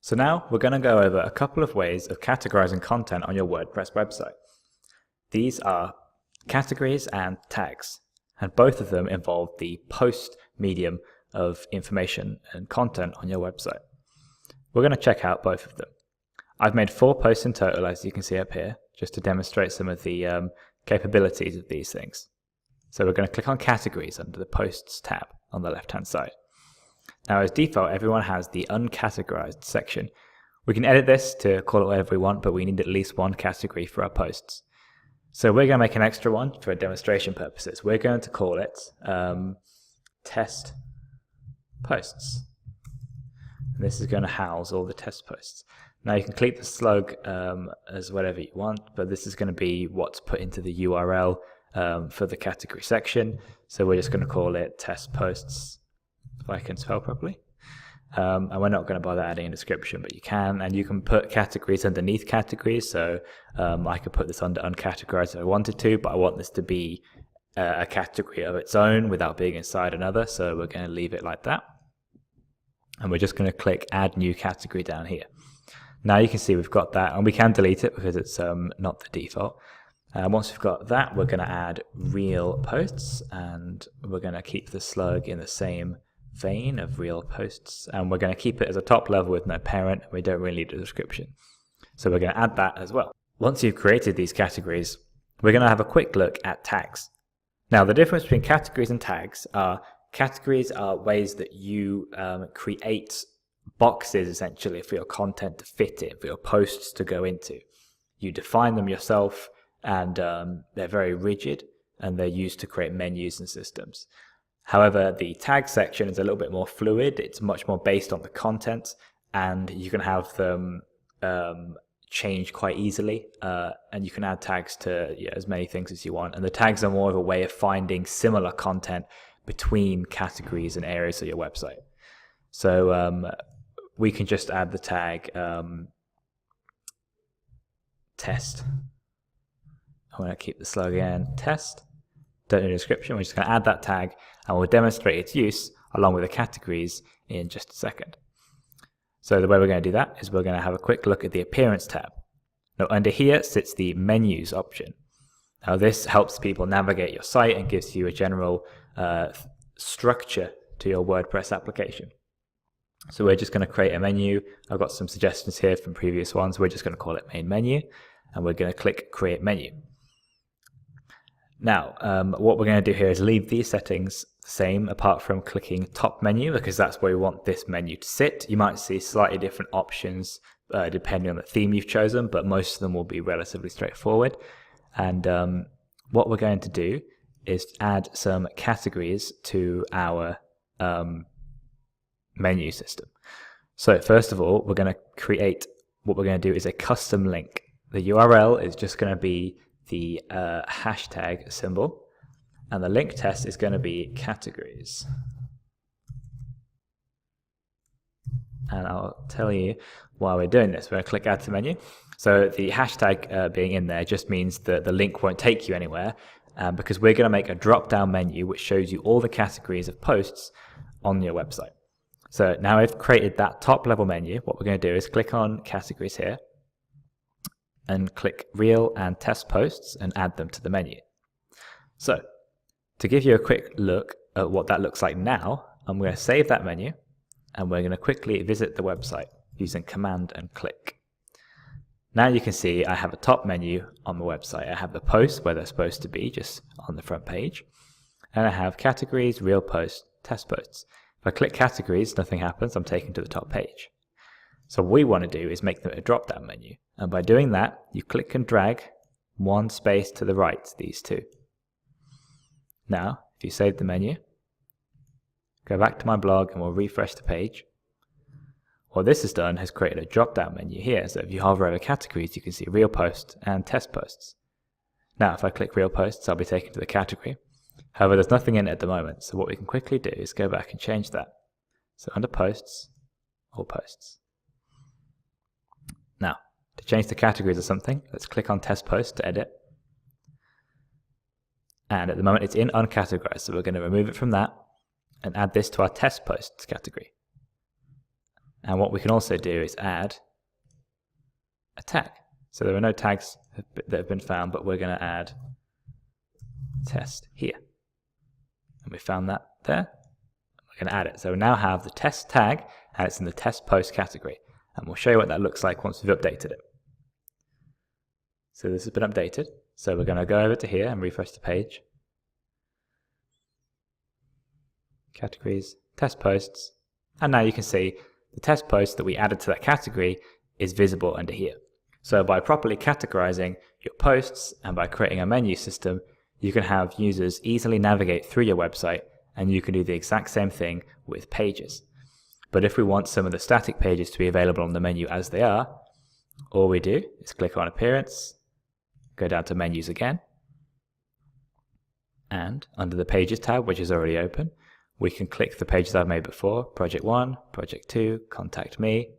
So now we're going to go over a couple of ways of categorizing content on your WordPress website. These are categories and tags, and both of them involve the post medium of information and content on your website. We're going to check out both of them. I've made 4 posts in total, as you can see up here, just to demonstrate some of the capabilities of these things. So we're going to click on categories under the posts tab on the left hand side. Now as default, everyone has the uncategorized section. We can edit this to call it whatever we want, but we need at least one category for our posts. So we're going to make an extra one for demonstration purposes. We're going to call it test posts. And this is going to house all the test posts. Now you can keep the slug as whatever you want, but this is going to be what's put into the URL for the category section. So we're just going to call it test posts, if I can spell properly. And we're not going to bother adding a description, but you can, and you can put categories underneath categories. So I could put this under uncategorized if I wanted to, but I want this to be a category of its own without being inside another. So we're going to leave it like that. And we're just going to click add new category down here. Now you can see we've got that, and we can delete it because it's not the default. Once we've got that, we're going to add real posts, and we're going to keep the slug in the same vein of real posts, and we're going to keep it as a top level with no parent. We don't really need a description, so we're going to add that as well. Once you've created these categories, we're going to have a quick look at tags. Now the difference between categories and tags are categories are ways that you create boxes essentially for your content to fit in, for your posts to go into. You define them yourself, and they're very rigid, and they're used to create menus and systems. However, the tag section is a little bit more fluid. It's much more based on the content, and you can have them change quite easily, and you can add tags to as many things as you want. And the tags are more of a way of finding similar content between categories and areas of your website. So we can just add the tag test. I'm going to keep the slug in test. Don't need a description. We're just going to add that tag, and we'll demonstrate its use along with the categories in just a second. So the way we're going to do that is we're going to have a quick look at the appearance tab. Now under here sits the menus option. Now this helps people navigate your site and gives you a general structure to your WordPress application. So we're just going to create a menu. I've got some suggestions here from previous ones. We're just going to call it main menu, and we're going to click create menu. Now what we're going to do here is leave these settings the same apart from clicking top menu, because that's where we want this menu to sit. You might see slightly different options depending on the theme you've chosen, but most of them will be relatively straightforward. And what we're going to do is add some categories to our menu system. So first of all, we're going to create, what we're going to do is a custom link. The URL is just going to be the hashtag symbol, and the link test is going to be categories. And I'll tell you why we're doing this. We're going to click add to menu. So the hashtag being in there just means that the link won't take you anywhere, because we're going to make a drop down menu which shows you all the categories of posts on your website. So now I've created that top level menu. What we're going to do is click on categories here and click real and test posts and add them to the menu. So to give you a quick look at what that looks like now, I'm going to save that menu, and we're going to quickly visit the website using command and click. Now you can see I have a top menu on the website. I have the posts where they're supposed to be, just on the front page, and I have categories, real posts, test posts. If I click categories, nothing happens. I'm taken to the top page. So what we want to do is make them a drop-down menu. And by doing that, you click and drag one space to the right, these two. Now, if you save the menu, go back to my blog and we'll refresh the page. What this has done has created a drop-down menu here. So if you hover over categories, you can see real posts and test posts. Now, if I click real posts, I'll be taken to the category. However, there's nothing in it at the moment. So what we can quickly do is go back and change that. So under posts, all posts. Now, to change the categories or something, let's click on test post to edit. And at the moment it's in uncategorized, so we're going to remove it from that and add this to our test posts category. And what we can also do is add a tag. So there are no tags that have been found, but we're going to add test here. And we found that there. We're going to add it. So we now have the test tag, and it's in the test post category. And we'll show you what that looks like once we've updated it. So this has been updated. So we're going to go over to here and refresh the page. Categories, test posts. And now you can see the test post that we added to that category is visible under here. So by properly categorizing your posts and by creating a menu system, you can have users easily navigate through your website, and you can do the exact same thing with pages. But if we want some of the static pages to be available on the menu as they are, all we do is click on Appearance, go down to Menus again, and under the Pages tab, which is already open, we can click the pages I've made before, Project 1, Project 2, Contact Me,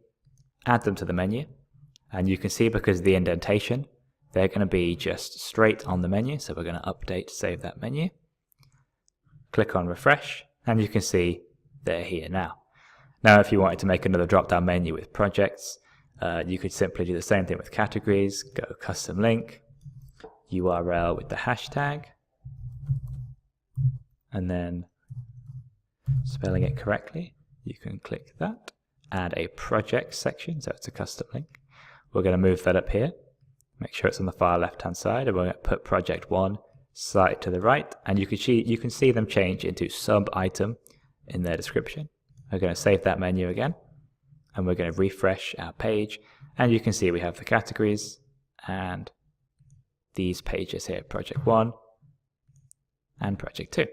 add them to the menu, and you can see because of the indentation, they're going to be just straight on the menu. So we're going to update, save that menu, click on Refresh, and you can see they're here now. Now if you wanted to make another drop-down menu with projects, you could simply do the same thing with categories, go Custom Link, URL with the hashtag, and then spelling it correctly, you can click that, add a project section, so it's a custom link. We're going to move that up here, make sure it's on the far left hand side, and we're going to put project 1 slightly to the right, and you can see them change into sub item in their description. We're going to save that menu again, and we're going to refresh our page, and you can see we have the categories and these pages here, project 1 and project 2.